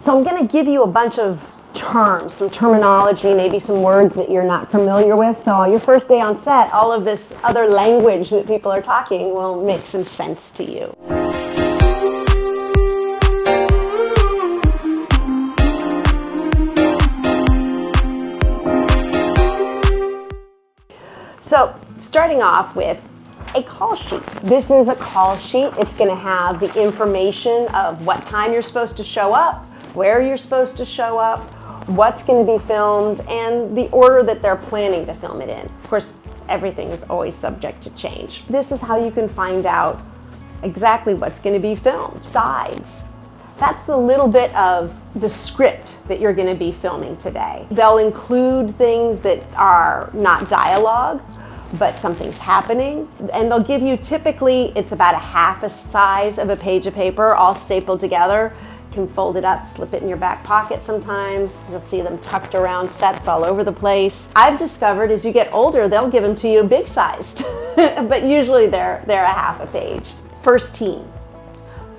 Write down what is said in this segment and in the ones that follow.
So I'm going to give you a bunch of terms, some terminology, maybe some words that you're not familiar with. So on your first day on set, all of this other language that people are talking will make some sense to you. So starting off with a call sheet. This is a call sheet. It's going to have the information of what time you're supposed to show up, where you're supposed to show up, what's going to be filmed, and the order that they're planning to film it in. Of course, everything is always subject to change. This is how you can find out exactly what's going to be filmed. Sides. That's the little bit of the script that you're going to be filming today. They'll include things that are not dialogue, but something's happening, and they'll give you, typically it's about a half a size of a page of paper all stapled together. You can fold it up, slip it in your back pocket sometimes. You'll see them tucked around sets all over the place. I've discovered as you get older, they'll give them to you big sized, but usually they're a half a page. First team.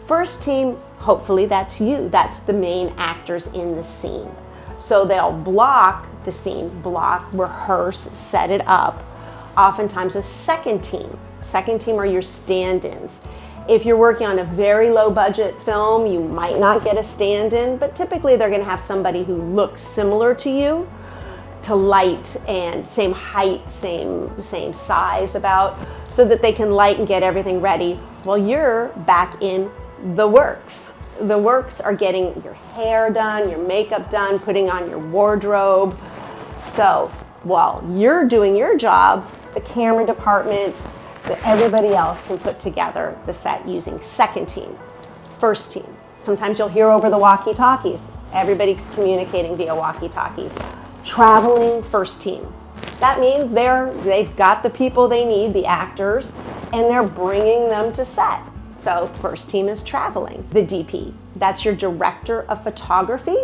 First team, hopefully that's you. That's the main actors in the scene. So they'll block the scene, rehearse, set it up. Oftentimes with second team. Second team are your stand-ins. If you're working on a very low budget film, you might not get a stand-in, but typically they're gonna have somebody who looks similar to you, to light and same height, same size about, so that they can light and get everything ready while you're back in the works. The works are getting your hair done, your makeup done, putting on your wardrobe. So while you're doing your job, the camera department, everybody else can put together the set using second team. First team. Sometimes you'll hear over the walkie-talkies. Everybody's communicating via walkie-talkies. Traveling first team. That means they've got the people they need, the actors, and they're bringing them to set. So first team is traveling. The DP, that's your director of photography.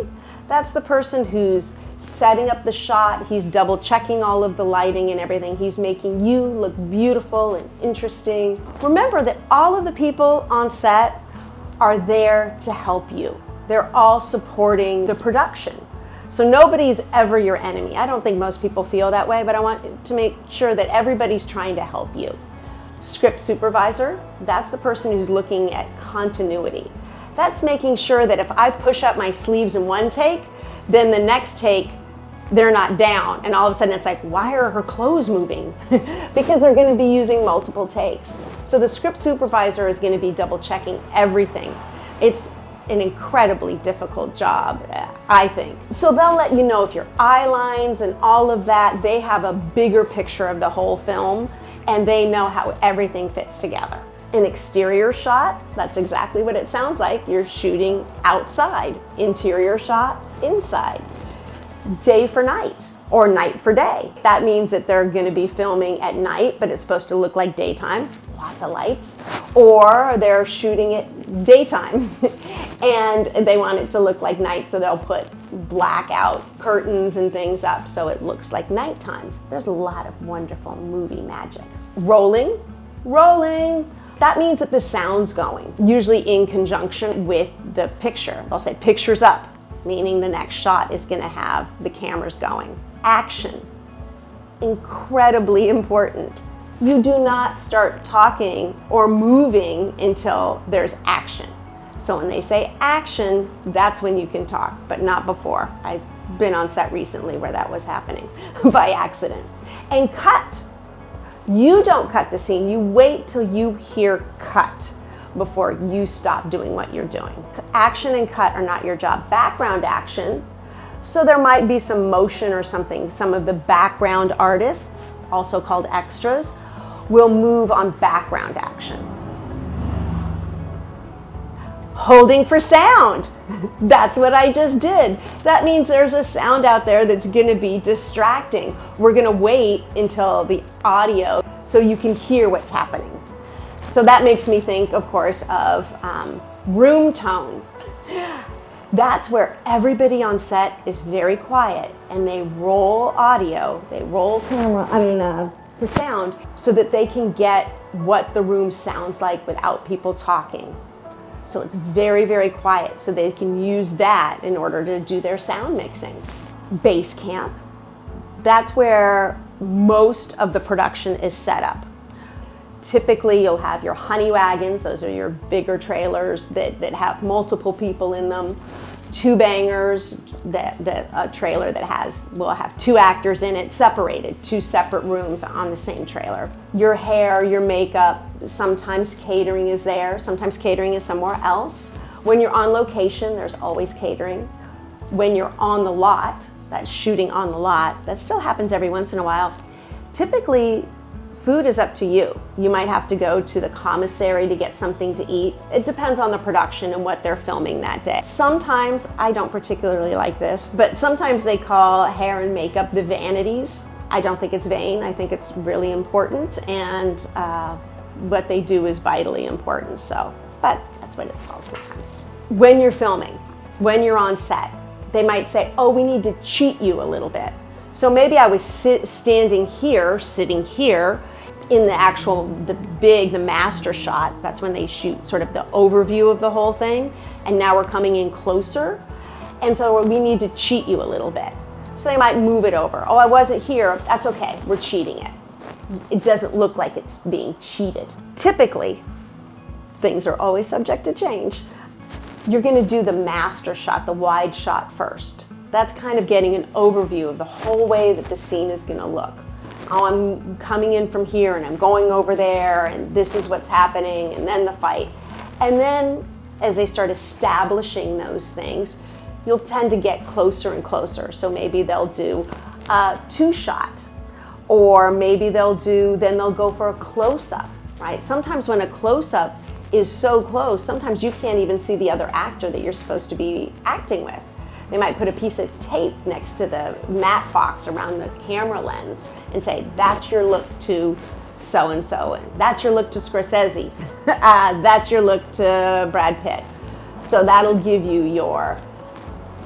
That's the person who's setting up the shot. He's double checking all of the lighting and everything. He's making you look beautiful and interesting. Remember that all of the people on set are there to help you. They're all supporting the production. So nobody's ever your enemy. I don't think most people feel that way, but I want to make sure that everybody's trying to help you. Script supervisor, that's the person who's looking at continuity. That's making sure that if I push up my sleeves in one take, then the next take, they're not down. And all of a sudden it's like, why are her clothes moving? Because they're gonna be using multiple takes. So the script supervisor is gonna be double checking everything. It's an incredibly difficult job, I think. So they'll let you know if your eye lines and all of that, they have a bigger picture of the whole film, and they know how everything fits together. An exterior shot, that's exactly what it sounds like. You're shooting outside. Interior shot, inside. Day for night, or night for day. That means that they're gonna be filming at night, but it's supposed to look like daytime, lots of lights. Or they're shooting it daytime, and they want it to look like night, so they'll put blackout curtains and things up so it looks like nighttime. There's a lot of wonderful movie magic. Rolling. That means that the sound's going, usually in conjunction with the picture. They'll say picture's up, meaning the next shot is gonna have the cameras going. Action, incredibly important. You do not start talking or moving until there's action. So when they say action, that's when you can talk, but not before. I've been on set recently where that was happening by accident. And cut. You don't cut the scene, you wait till you hear cut before you stop doing what you're doing. Action and cut are not your job. Background action, so there might be some motion or something. Some of the background artists, also called extras, will move on background action. Holding for sound. That's what I just did. That means there's a sound out there that's gonna be distracting. We're gonna wait until the audio so you can hear what's happening. So that makes me think, of course, of room tone. That's where everybody on set is very quiet and they roll audio, they roll the sound so that they can get what the room sounds like without people talking. So it's very, very quiet, so they can use that in order to do their sound mixing. Base camp, that's where most of the production is set up. Typically, you'll have your honey wagons, those are your bigger trailers that have multiple people in them. Two bangers, a trailer that will have two actors in it, separated, two separate rooms on the same trailer. Your hair, your makeup, sometimes catering is there, sometimes catering is somewhere else. When you're on location, there's always catering. When you're on the lot, that's shooting on the lot, that still happens every once in a while. Typically, food is up to you. You might have to go to the commissary to get something to eat. It depends on the production and what they're filming that day. Sometimes, I don't particularly like this, but sometimes they call hair and makeup the vanities. I don't think it's vain. I think it's really important, and what they do is vitally important. So, but that's what it's called sometimes. When you're filming, when you're on set, they might say, oh, we need to cheat you a little bit. So maybe I was sitting here, in the master shot. That's when they shoot sort of the overview of the whole thing. And now we're coming in closer. And so we need to cheat you a little bit. So they might move it over. Oh, I wasn't here. That's okay. We're cheating it. It doesn't look like it's being cheated. Typically, things are always subject to change. You're going to do the master shot, the wide shot first. That's kind of getting an overview of the whole way that the scene is going to look. Oh, I'm coming in from here and I'm going over there and this is what's happening, and then the fight. And then as they start establishing those things, you'll tend to get closer and closer. So maybe they'll do a two-shot, or maybe they'll go for a close-up, right? Sometimes when a close-up is so close, sometimes you can't even see the other actor that you're supposed to be acting with. They might put a piece of tape next to the matte box around the camera lens and say, that's your look to so-and-so, and that's your look to Scorsese, that's your look to Brad Pitt. So that'll give you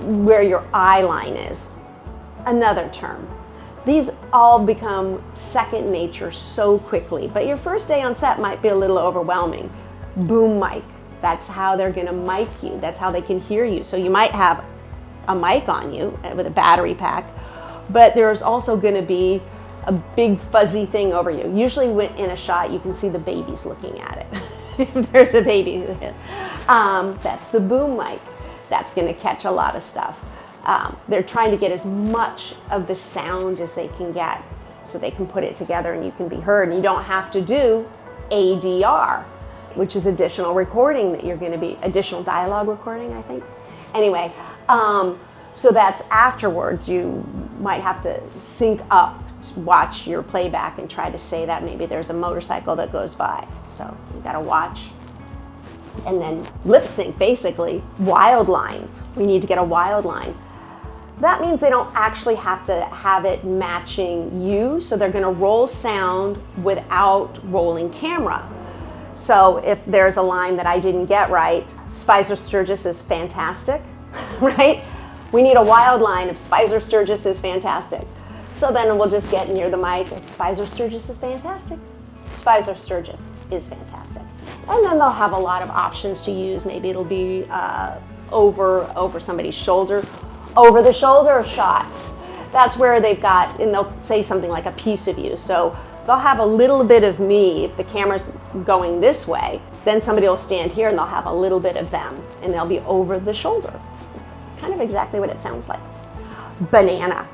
where your eye line is. Another term. These all become second nature so quickly, but your first day on set might be a little overwhelming. Boom mic, that's how they're gonna mic you, that's how they can hear you. So you might have a mic on you with a battery pack, but there's also going to be a big fuzzy thing over you. Usually in a shot you can see the babies looking at it. If there's a baby, that's the boom mic. That's going to catch a lot of stuff. They're trying to get as much of the sound as they can get so they can put it together and you can be heard. And you don't have to do ADR, which is additional recording that you're going to be, additional dialogue recording, I think. Anyway, so that's afterwards. You might have to sync up, to watch your playback and try to say that. Maybe there's a motorcycle that goes by. So you gotta watch. And then lip sync, basically. Wild lines. We need to get a wild line. That means they don't actually have to have it matching you, so they're gonna roll sound without rolling camera. So if there's a line that I didn't get right, Spicer Sturgis is fantastic. Right? We need a wild line of Spicer Sturgis is fantastic. So then we'll just get near the mic. Spicer Sturgis is fantastic. Spicer Sturgis is fantastic. And then they'll have a lot of options to use. Maybe it'll be over somebody's shoulder. Over the shoulder shots. That's where they've got, and they'll say something like a piece of you. So they'll have a little bit of me if the camera's going this way. Then somebody will stand here and they'll have a little bit of them, and they'll be over the shoulder. Kind of exactly what it sounds like. Banana.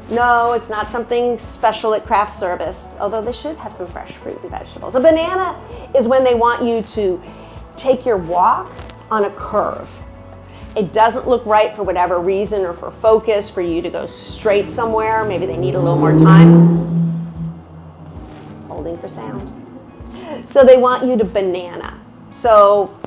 No, it's not something special at craft service, although they should have some fresh fruit and vegetables. A banana is when they want you to take your walk on a curve. It doesn't look right for whatever reason, or for focus, for you to go straight somewhere. Maybe they need a little more time. Holding for sound. So they want you to banana. So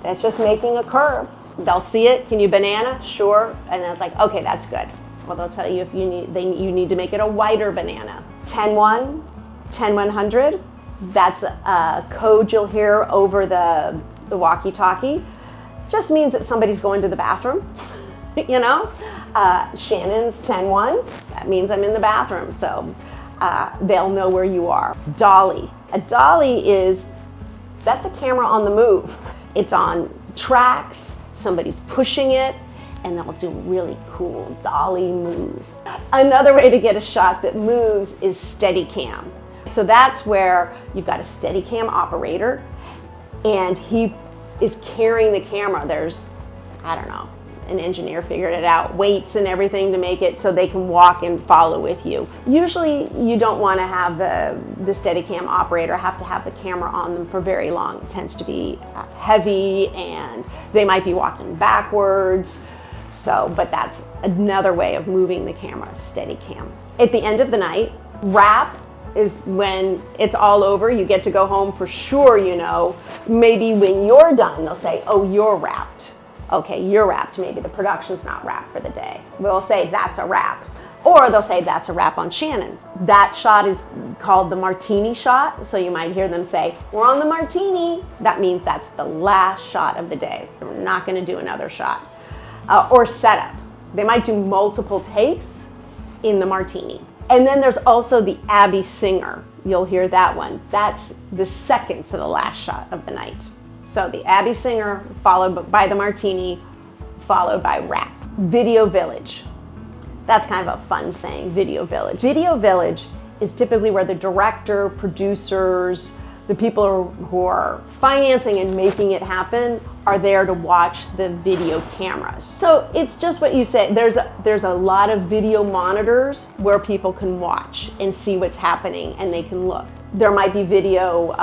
that's just making a curve. They'll see it. Can you banana? Sure. And then it's like, okay, that's good. Well, they'll tell you if you need to make it a wider banana. 10-1, 10-100. That's a code you'll hear over the walkie-talkie. Just means that somebody's going to the bathroom. You know, Shannon's 10-1. That means I'm in the bathroom. So they'll know where you are. Dolly. A dolly that's a camera on the move. It's on tracks, somebody's pushing it, and they'll do a really cool dolly move. Another way to get a shot that moves is Steadicam. So that's where you've got a Steadicam operator, and he is carrying the camera. There's, I don't know, an engineer figured it out, weights and everything to make it so they can walk and follow with you. Usually you don't want to have the Steadicam operator have to have the camera on them for very long. It tends to be heavy and they might be walking backwards. So, but that's another way of moving the camera, Steadicam. At the end of the night, wrap is when it's all over. You get to go home for sure, you know. Maybe when you're done, they'll say, oh, you're wrapped. Okay, you're wrapped. Maybe the production's not wrapped for the day. We'll say that's a wrap. Or they'll say that's a wrap on Shannon. That shot is called the martini shot. So you might hear them say, we're on the martini. That means that's the last shot of the day. We're not gonna do another shot. Or setup. They might do multiple takes in the martini. And then there's also the Abby Singer. You'll hear that one. That's the second to the last shot of the night. So the Abby Singer, followed by the martini, followed by wrap. Video Village. That's kind of a fun saying, Video Village. Video Village is typically where the director, producers, the people who are financing and making it happen are there to watch the video cameras. So it's just what you said. There's a lot of video monitors where people can watch and see what's happening and they can look. There might be video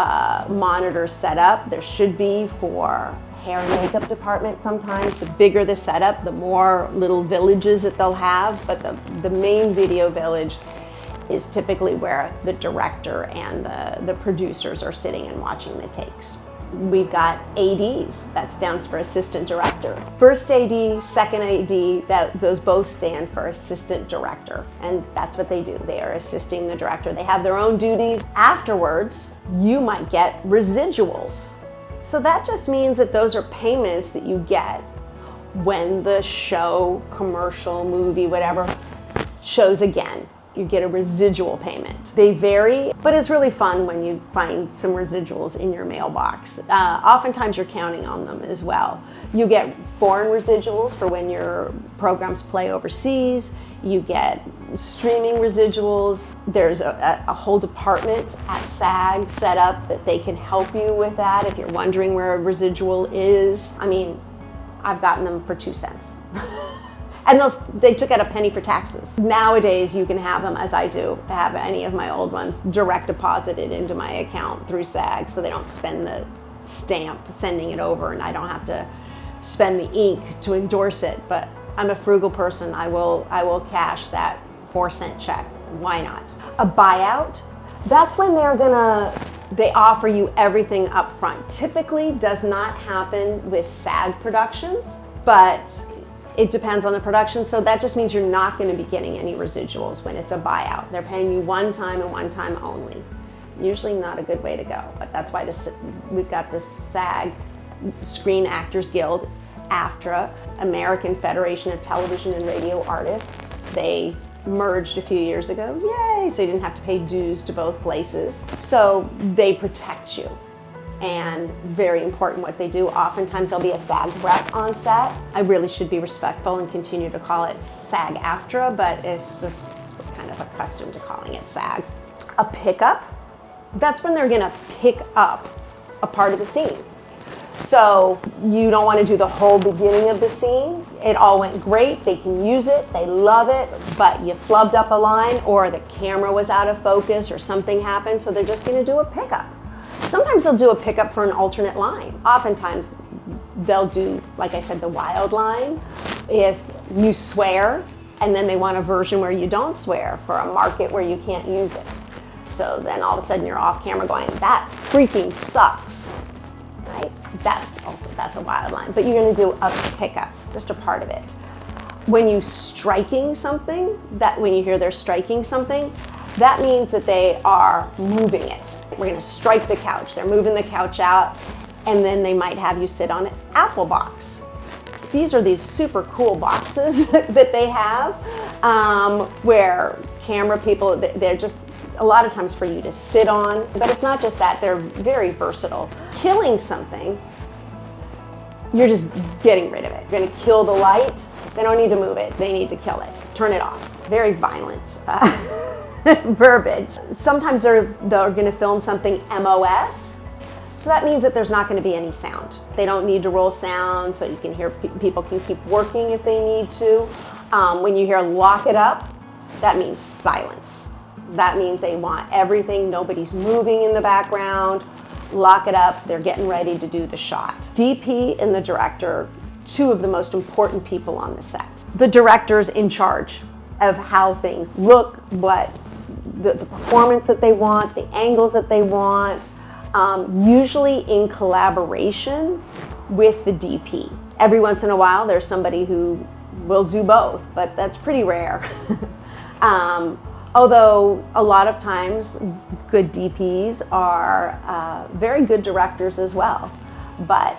monitors set up. There should be for hair and makeup department sometimes. The bigger the setup, the more little villages that they'll have. But the main video village is typically where the director and the producers are sitting and watching the takes. We've got ADs, that stands for assistant director. First AD, second AD, those both stand for assistant director. And that's what they do. They are assisting the director. They have their own duties. Afterwards, you might get residuals. So that just means that those are payments that you get when the show, commercial, movie, whatever, shows again. You get a residual payment. They vary, but it's really fun when you find some residuals in your mailbox. Oftentimes you're counting on them as well. You get foreign residuals for when your programs play overseas. You get streaming residuals. There's a whole department at SAG set up that they can help you with that if you're wondering where a residual is. I mean, I've gotten them for 2 cents. And they took out a penny for taxes. Nowadays, you can have them, as I do, have any of my old ones direct deposited into my account through SAG so they don't spend the stamp sending it over and I don't have to spend the ink to endorse it. But I'm a frugal person. I will cash that 4-cent check. Why not? A buyout, that's when they offer you everything up front. Typically does not happen with SAG productions, but it depends on the production, so that just means you're not going to be getting any residuals when it's a buyout. They're paying you one time and one time only. Usually not a good way to go, but that's why we've got the SAG, Screen Actors Guild, AFTRA, American Federation of Television and Radio Artists. They merged a few years ago, yay, so you didn't have to pay dues to both places. So they protect you. And very important what they do. Oftentimes there'll be a SAG rep on set. I really should be respectful and continue to call it SAG-AFTRA, but it's just kind of accustomed to calling it SAG. A pickup, that's when they're gonna pick up a part of the scene. So you don't want to do the whole beginning of the scene. It all went great, they can use it, they love it, but you flubbed up a line or the camera was out of focus or something happened, so they're just gonna do a pickup. Sometimes they'll do a pickup for an alternate line. Oftentimes they'll do, like I said, the wild line. If you swear, and then they want a version where you don't swear for a market where you can't use it. So then all of a sudden you're off camera going, that freaking sucks, right? That's a wild line, but you're gonna do a pickup, just a part of it. When you striking something, when you hear they're striking something, that means that they are moving it. We're gonna strike the couch. They're moving the couch out, and then they might have you sit on an apple box. These are these super cool boxes that they have, where camera people, they're just a lot of times for you to sit on, but it's not just that, they're very versatile. Killing something, you're just getting rid of it. You're gonna kill the light. They don't need to move it, they need to kill it. Turn it off. Very violent verbiage. Sometimes they're gonna film something MOS, so that means that there's not gonna be any sound. They don't need to roll sound, so you can hear people can keep working if they need to. When you hear lock it up, that means silence. That means they want everything, nobody's moving in the background. Lock it up, they're getting ready to do the shot. DP and the director, two of the most important people on the set. The director's in charge of how things look, what the performance that they want, the angles that they want, usually in collaboration with the DP. Every once in a while, there's somebody who will do both, but that's pretty rare. Although a lot of times good DPs are very good directors as well. But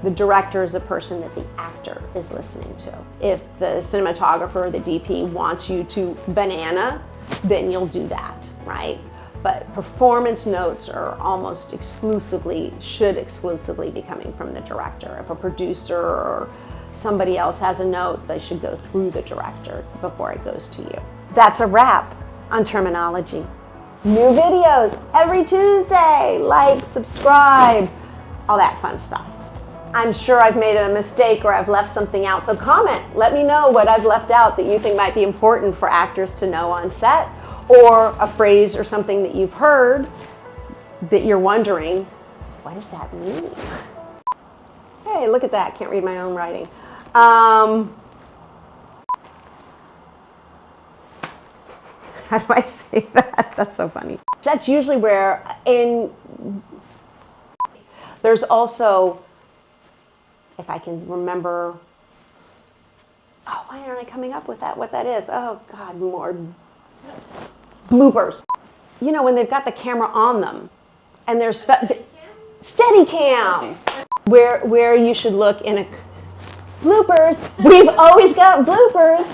the director is the person that the actor is listening to. If the cinematographer or the DP wants you to banana, then you'll do that, right? But performance notes are almost exclusively, should exclusively be coming from the director. If a producer or somebody else has a note, they should go through the director before it goes to you. That's a wrap on terminology. New videos every Tuesday. Like, subscribe, all that fun stuff. I'm sure I've made a mistake or I've left something out, so comment. Let me know what I've left out that you think might be important for actors to know on set, or a phrase or something that you've heard that you're wondering, what does that mean? Hey, look at that, can't read my own writing. How do I say that? That's so funny. That's usually where there's also, if I can remember, oh, why aren't I coming up with that? What that is? Oh God, more bloopers. You know, when they've got the camera on them and there's steady cam, where you should look in a bloopers. We've always got bloopers.